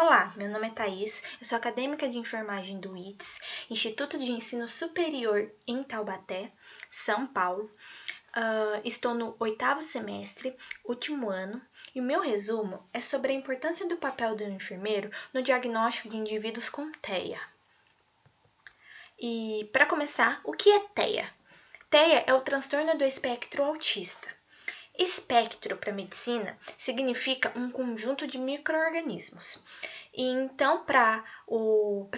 Olá, meu nome é Thaís, eu sou acadêmica de enfermagem do ITS, Instituto de Ensino Superior em Taubaté, São Paulo. Estou no 8º semestre, último ano, e o meu resumo é sobre a importância do papel do enfermeiro no diagnóstico de indivíduos com TEA. E, para começar, o que é TEA? TEA é o transtorno do espectro autista. Espectro, para a medicina, significa um conjunto de micro-organismos. E então, para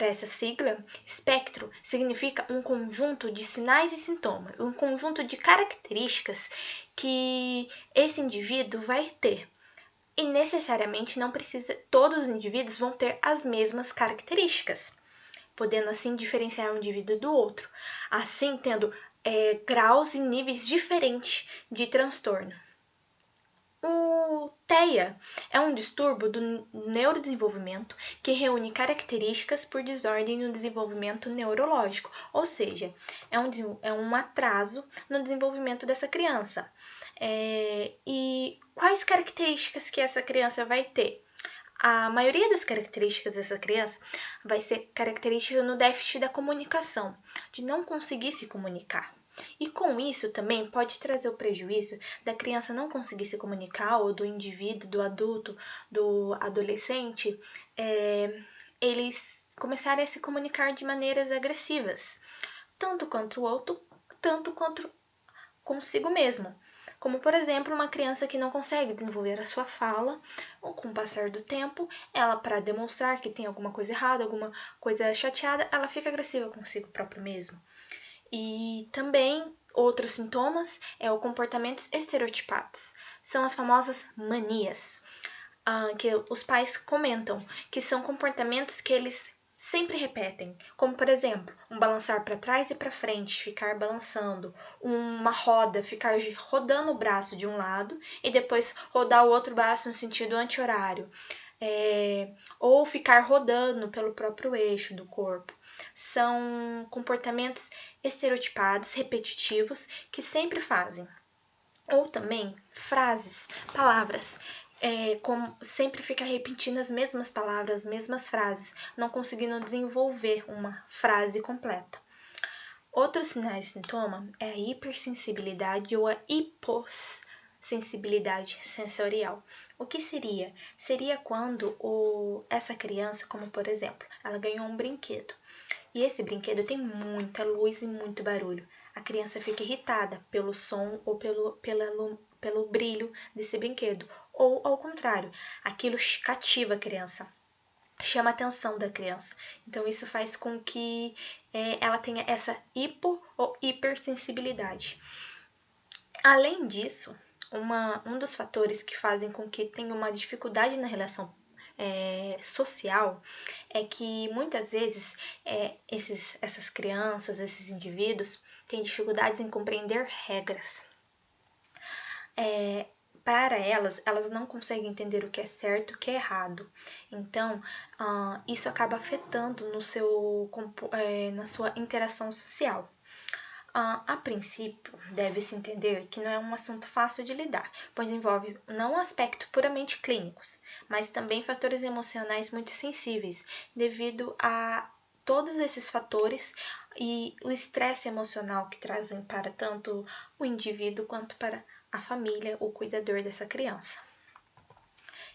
essa sigla, espectro significa um conjunto de sinais e sintomas, um conjunto de características que esse indivíduo vai ter. E necessariamente não precisa, todos os indivíduos vão ter as mesmas características, podendo assim diferenciar um indivíduo do outro, assim tendo graus e níveis diferentes de transtorno. O TEA é um distúrbio do neurodesenvolvimento que reúne características por desordem no desenvolvimento neurológico, ou seja, é um atraso no desenvolvimento dessa criança. E quais características que essa criança vai ter? A maioria das características dessa criança vai ser característica no déficit da comunicação, de não conseguir se comunicar. E com isso também pode trazer o prejuízo da criança não conseguir se comunicar, ou do indivíduo, do adulto, do adolescente, eles começarem a se comunicar de maneiras agressivas, tanto contra o outro, tanto quanto consigo mesmo. Como, por exemplo, uma criança que não consegue desenvolver a sua fala, ou com o passar do tempo, ela, para demonstrar que tem alguma coisa errada, alguma coisa chateada, ela fica agressiva consigo próprio mesmo. E também outros sintomas é o comportamentos estereotipados. São as famosas manias, que os pais comentam, que são comportamentos que eles sempre repetem, como por exemplo, um balançar para trás e para frente, ficar balançando, uma roda, ficar rodando o braço de um lado e depois rodar o outro braço no sentido anti-horário, ou ficar rodando pelo próprio eixo do corpo. São comportamentos estereotipados, repetitivos, que sempre fazem. Ou também frases, palavras, como sempre fica repetindo as mesmas palavras, as mesmas frases, não conseguindo desenvolver uma frase completa. Outros sinais e sintoma é a hipersensibilidade ou a hipossensibilidade sensorial. O que seria? Seria quando essa criança, como por exemplo, ela ganhou um brinquedo. E esse brinquedo tem muita luz e muito barulho. A criança fica irritada pelo som ou pelo brilho desse brinquedo. Ou, ao contrário, aquilo cativa a criança, chama a atenção da criança. Então, isso faz com que ela tenha essa hipo ou hipersensibilidade. Além disso, um dos fatores que fazem com que tenha uma dificuldade na relação social é que muitas vezes essas crianças, esses indivíduos têm dificuldades em compreender regras. Para elas não conseguem entender o que é certo e o que é errado. Então, isso acaba afetando na sua interação social. A princípio, deve-se entender que não é um assunto fácil de lidar, pois envolve não aspectos puramente clínicos, mas também fatores emocionais muito sensíveis, devido a todos esses fatores e o estresse emocional que trazem para tanto o indivíduo quanto para a família, o cuidador dessa criança.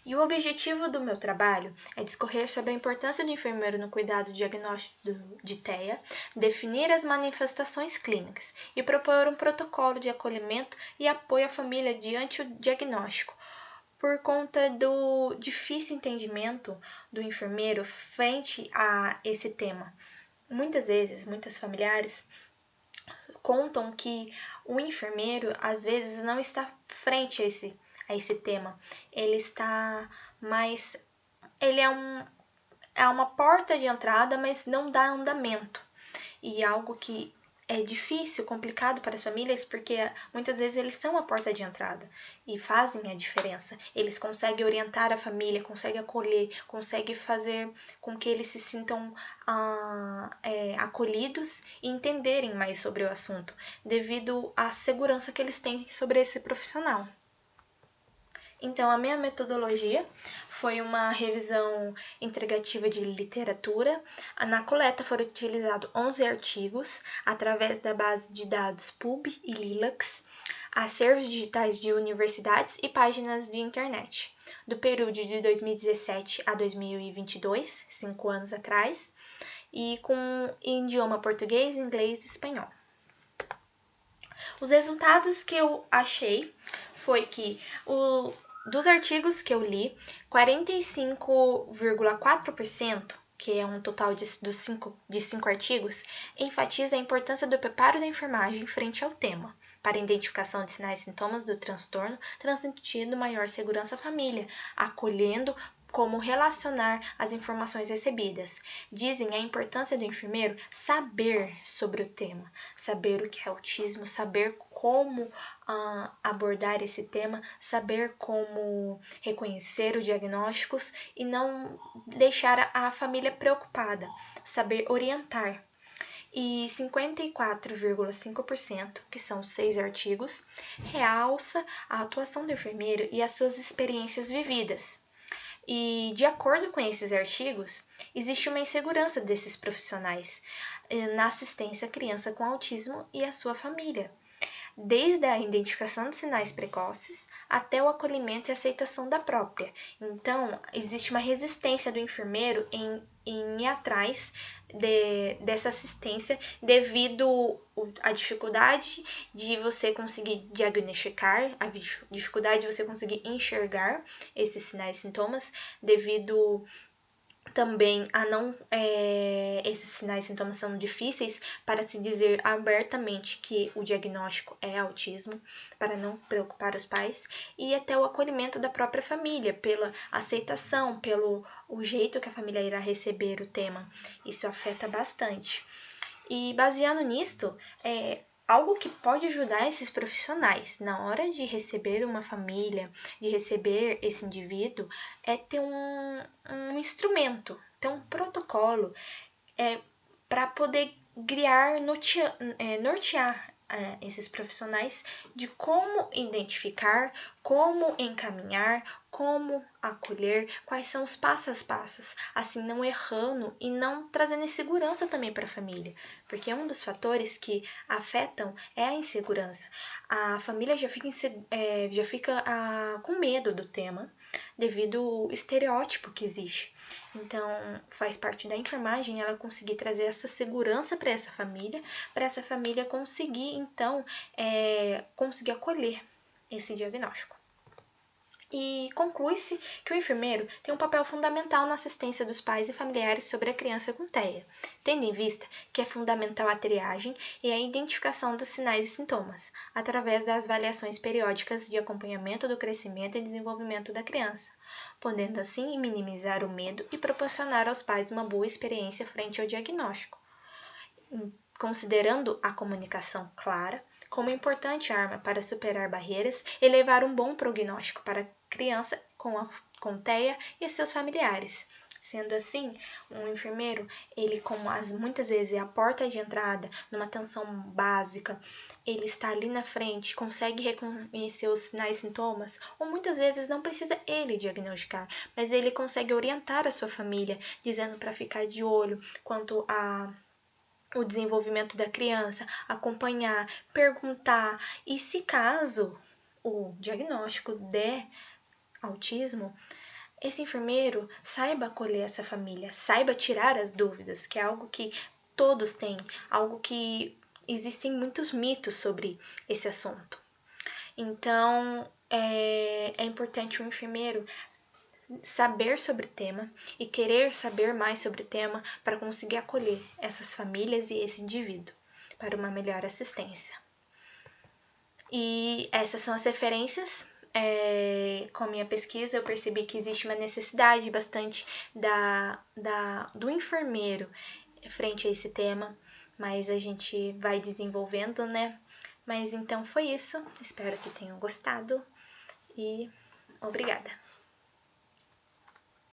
E o objetivo do meu trabalho é discorrer sobre a importância do enfermeiro no cuidado diagnóstico de TEA, definir as manifestações clínicas e propor um protocolo de acolhimento e apoio à família diante o diagnóstico, por conta do difícil entendimento do enfermeiro frente a esse tema. Muitas vezes, muitos familiares contam que o enfermeiro, às vezes, não está frente a esse tema. Ele está mais... Ele é uma porta de entrada, mas não dá andamento. E algo que é difícil, complicado para as famílias, porque muitas vezes eles são a porta de entrada e fazem a diferença. Eles conseguem orientar a família, conseguem acolher, conseguem fazer com que eles se sintam acolhidos e entenderem mais sobre o assunto, devido à segurança que eles têm sobre esse profissional. Então, a minha metodologia foi uma revisão integrativa de literatura. Na coleta foram utilizados 11 artigos através da base de dados PUB e LILACS, acervos digitais de universidades e páginas de internet, do período de 2017 a 2022, 5 anos atrás, e em idioma português, inglês e espanhol. Os resultados que eu achei foi que dos artigos que eu li, 45,4%, que é um total de 5 artigos, enfatiza a importância do preparo da enfermagem frente ao tema, para a identificação de sinais e sintomas do transtorno, transmitindo maior segurança à família, acolhendo como relacionar as informações recebidas. Dizem a importância do enfermeiro saber sobre o tema, saber o que é autismo, saber como abordar esse tema, saber como reconhecer os diagnósticos e não deixar a família preocupada, saber orientar. E 54,5%, que são 6 artigos, realça a atuação do enfermeiro e as suas experiências vividas. E, de acordo com esses artigos, existe uma insegurança desses profissionais na assistência à criança com autismo e à sua família, desde a identificação de sinais precoces até o acolhimento e aceitação da própria. Então, existe uma resistência do enfermeiro em ir atrás dessa assistência devido à dificuldade de você conseguir diagnosticar, a dificuldade de você conseguir enxergar esses sinais e sintomas, devido também a esses sinais e sintomas são difíceis para se dizer abertamente que o diagnóstico é autismo, para não preocupar os pais, e até o acolhimento da própria família, pela aceitação, pelo o jeito que a família irá receber o tema. Isso afeta bastante. E baseando nisto, algo que pode ajudar esses profissionais na hora de receber uma família, de receber esse indivíduo, é ter um instrumento, ter um protocolo para poder nortear esses profissionais de como identificar, como encaminhar, como acolher, quais são os passos a passos, assim não errando e não trazendo insegurança também para a família, porque um dos fatores que afetam é a insegurança. A família já fica com medo do tema devido ao estereótipo que existe. Então, faz parte da enfermagem ela conseguir trazer essa segurança para essa família conseguir, então, conseguir acolher esse diagnóstico. E conclui-se que o enfermeiro tem um papel fundamental na assistência dos pais e familiares sobre a criança com TEA, tendo em vista que é fundamental a triagem e a identificação dos sinais e sintomas, através das avaliações periódicas de acompanhamento do crescimento e desenvolvimento da criança, podendo assim minimizar o medo e proporcionar aos pais uma boa experiência frente ao diagnóstico, considerando a comunicação clara como importante arma para superar barreiras e levar um bom prognóstico para a criança com TEA e seus familiares. Sendo assim, um enfermeiro, ele muitas vezes é a porta de entrada numa atenção básica, ele está ali na frente, consegue reconhecer os sinais e sintomas, ou muitas vezes não precisa ele diagnosticar, mas ele consegue orientar a sua família, dizendo para ficar de olho quanto o desenvolvimento da criança, acompanhar, perguntar, e se caso o diagnóstico der autismo, esse enfermeiro saiba acolher essa família, saiba tirar as dúvidas, que é algo que todos têm, algo que existem muitos mitos sobre esse assunto. Então, é importante o enfermeiro saber sobre o tema e querer saber mais sobre o tema para conseguir acolher essas famílias e esse indivíduo para uma melhor assistência. E essas são as referências. Com a minha pesquisa, eu percebi que existe uma necessidade bastante do enfermeiro frente a esse tema, mas a gente vai desenvolvendo, né? Mas então foi isso. Espero que tenham gostado e obrigada.